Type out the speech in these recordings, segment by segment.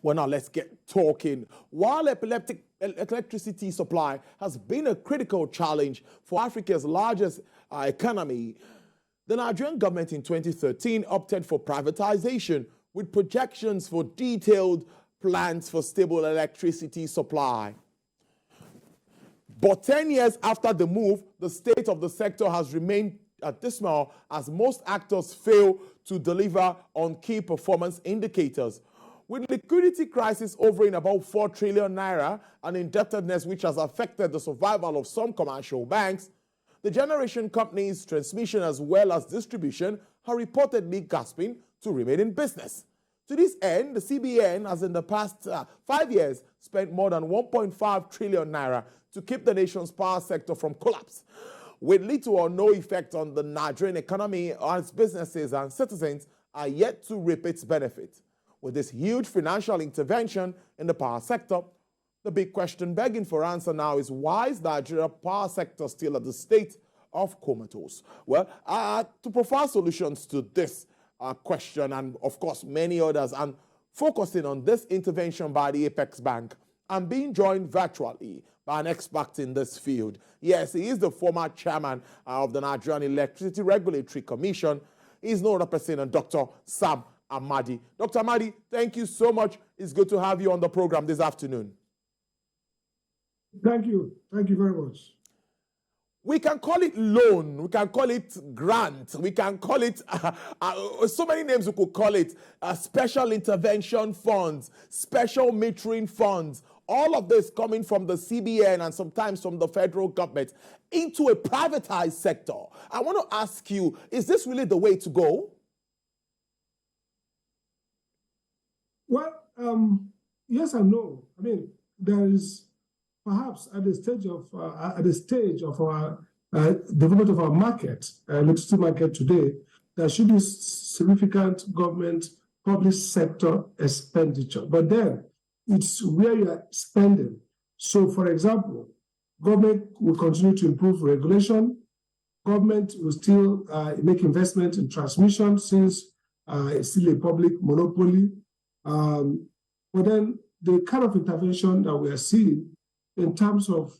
Well, now let's get talking. While electricity supply has been a critical challenge for Africa's largest economy, the Nigerian government in 2013 opted for privatization with projections for detailed plans for stable electricity supply. But 10 years after the move, the state of the sector has remained dismal as most actors fail to deliver on key performance indicators. With liquidity crisis hovering about 4 trillion naira and indebtedness which has affected the survival of some commercial banks, the generation companies, transmission as well as distribution are reportedly gasping to remain in business. To this end, the CBN has in the past 5 years spent more than 1.5 trillion naira to keep the nation's power sector from collapse, with little or no effect on the Nigerian economy as businesses and citizens are yet to reap its benefit. With this huge financial intervention in the power sector, the big question begging for answer now is why is Nigeria's power sector still at the state of comatose? Well, to provide solutions to this question and, of course, many others, and focusing on this intervention by the Apex Bank, I'm being joined virtually by an expert in this field. Yes, he is the former chairman of the Nigerian Electricity Regulatory Commission. He's no other person than Dr. Sam Amadi. Dr. Amadi, thank you so much. It's good to have you on the program this afternoon. Thank you. Thank you very much. We can call it loan, we can call it grant, we can call it, so many names we could call it, special intervention funds, special metering funds, all of this coming from the CBN and sometimes from the federal government into a privatized sector. I want to ask you, is this really the way to go? Well, yes and no. I mean, there is perhaps at the stage of our development of our market, electricity market today, there should be significant government public sector expenditure. But then it's where you are spending. So, for example, government will continue to improve regulation. Government will still make investment in transmission since it's still a public monopoly. But then the kind of intervention that we are seeing in terms of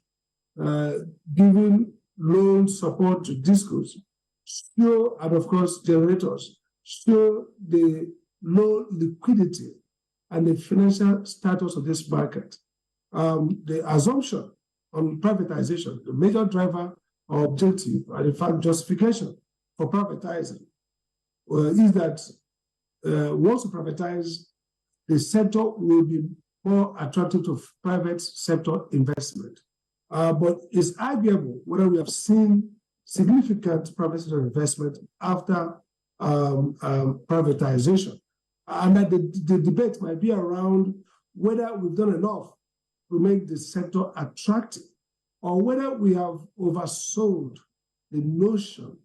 giving loan support to discos, show, and of course generators, show the low liquidity and the financial status of this market. The assumption on privatization, the major driver or objective, and in fact justification for privatizing, is that once you privatize, the sector will be more attractive to private sector investment. But it's arguable whether we have seen significant private sector investment after privatization. And that the debate might be around whether we've done enough to make the sector attractive or whether we have oversold the notion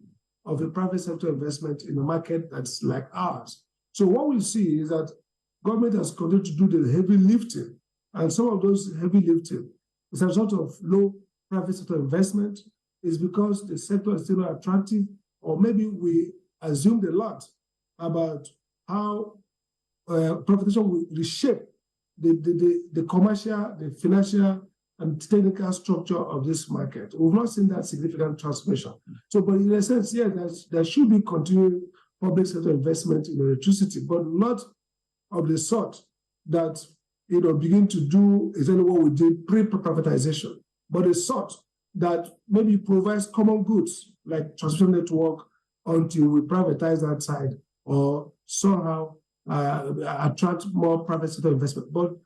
of a private sector investment in a market that's like ours. So what we see is that government has continued to do the heavy lifting, and some of those heavy lifting as a result of low private sector investment is because the sector is still not attractive, or maybe we assumed a lot about how privatization will reshape the commercial, the financial, and technical structure of this market. We've not seen that significant transformation. So, but in a sense, yeah, there should be continued public sector investment in electricity, but not of the sort that begin to do exactly what we did pre-privatization, but a sort that maybe provides common goods like transmission network until we privatize that side or somehow attract more private sector investment. But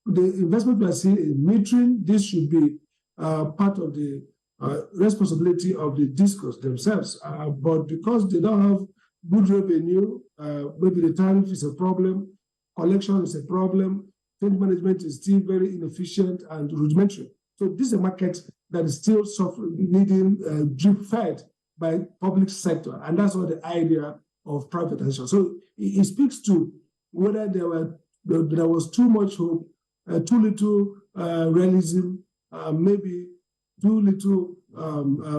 the investment we are seeing in metering, this should be part of the responsibility of the discos themselves. But because they don't have good revenue, maybe the tariff is a problem, collection is a problem, change management is still very inefficient and rudimentary. So this is a market that is still needing drip fed by public sector, and that's what the idea of privatization. So it speaks to whether there was too much hope, too little realism, maybe too little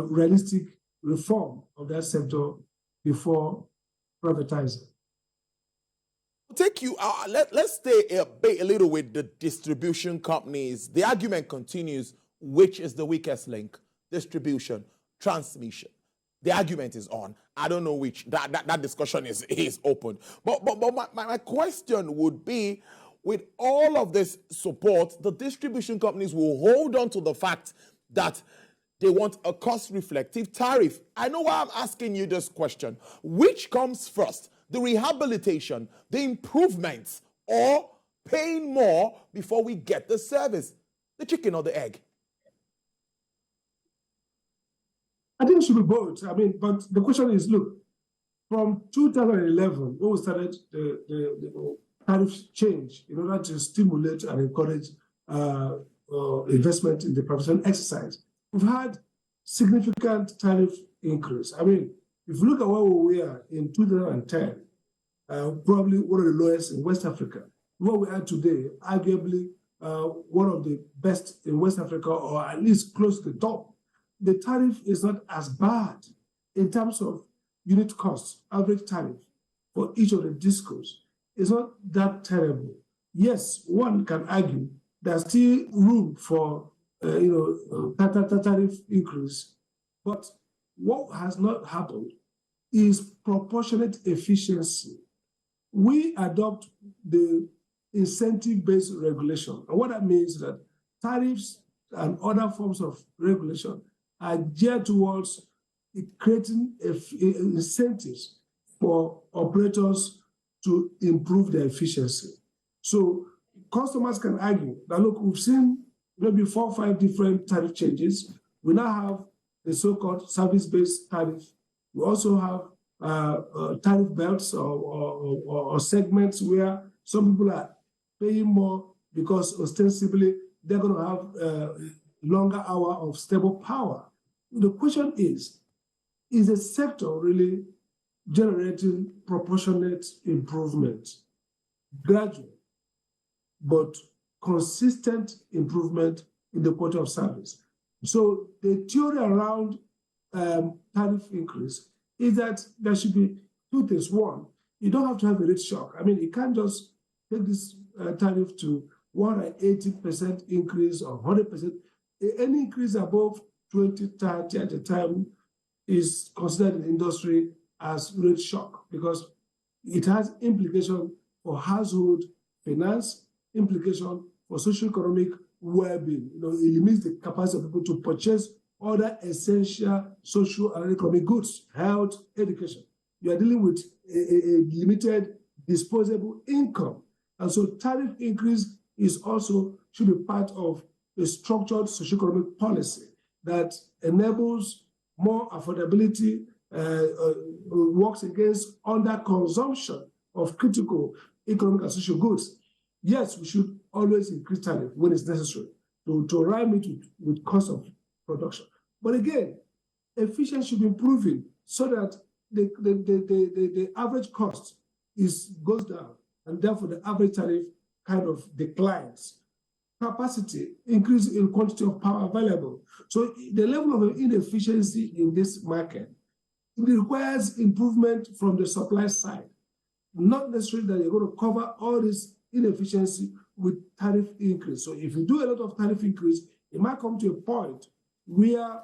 realistic reform of that sector before privatizing. take you, let's stay a little with the distribution companies. The argument continues, which is the weakest link? Distribution, transmission. The argument is on. I don't know which. That discussion is open. But my question would be, with all of this support, the distribution companies will hold on to the fact that they want a cost-reflective tariff. I know why I'm asking you this question. Which comes first? The rehabilitation, the improvements, or paying more before we get the service? The chicken or the egg? I think it should be both. I mean, but the question is, look, from 2011, when we started the tariff change in order to stimulate and encourage investment in the privatization exercise, we've had significant tariff increase. I mean, if you look at where we were in 2010, probably one of the lowest in West Africa. Where we are today, arguably one of the best in West Africa, or at least close to the top. The tariff is not as bad in terms of unit costs, average tariff for each of the discos. It's not that terrible. Yes, one can argue there's still room for tariff increase, but what has not happened is proportionate efficiency. We adopt the incentive-based regulation, and what that means is that tariffs and other forms of regulation are geared towards creating incentives for operators to improve their efficiency. So customers can argue that, look, we've seen maybe 4 or 5 different tariff changes. We now have the so-called service-based tariff. We also have tariff belts or segments where some people are paying more because ostensibly they're going to have longer hour of stable power. The question is the sector really generating proportionate improvement, gradual, but consistent improvement in the quality of service? So the theory around tariff increase is that there should be 2 things. One, you don't have to have a rate shock. I mean, you can't just take this tariff to 180% increase or 100%. Any increase above 20, 30 at a time is considered in the industry as rate shock because it has implication for household finance, implication for socio-economic well-being. It limits the capacity of people to purchase other essential social and economic goods, health, education. You are dealing with a limited disposable income. And so tariff increase should be part of a structured socio-economic policy that enables more affordability, works against under-consumption of critical economic and social goods. Yes, we should always increase tariff when it's necessary to rhyme it with cost of production. But again, efficiency should be improving so that the average cost goes down, and therefore the average tariff kind of declines. Capacity, increase in quantity of power available. So the level of inefficiency in this market, it requires improvement from the supply side. Not necessarily that you're going to cover all this inefficiency with tariff increase. So if you do a lot of tariff increase, it might come to a point where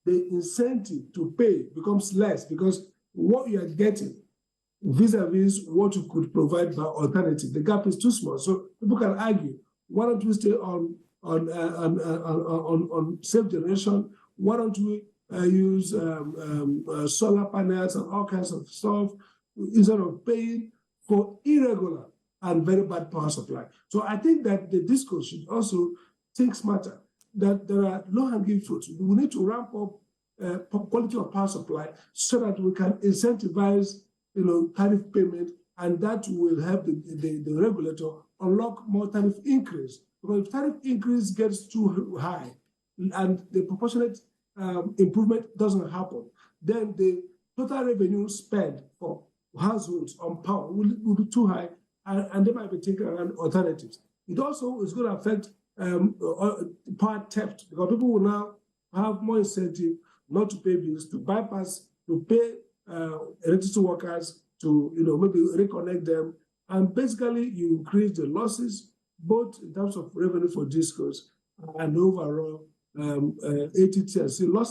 the incentive to pay becomes less because what you are getting vis-a-vis what you could provide by alternative, the gap is too small. So people can argue, why don't we stay on safe generation? Why don't we use solar panels and all kinds of stuff instead of paying for irregular and very bad power supply? So I think that the discourse should also think smarter, that there are low-hanging fruits. We need to ramp up quality of power supply so that we can incentivize tariff payment, and that will help the regulator unlock more tariff increase. Because if tariff increase gets too high and the proportionate improvement doesn't happen, then the total revenue spent for households on power will be too high, and they might be taking around alternatives. It also is going to affect power theft, because people will now have more incentive not to pay bills, to bypass, to pay electricity workers, to maybe reconnect them And basically, you increase the losses, both in terms of revenue for discos and overall ATTC losses.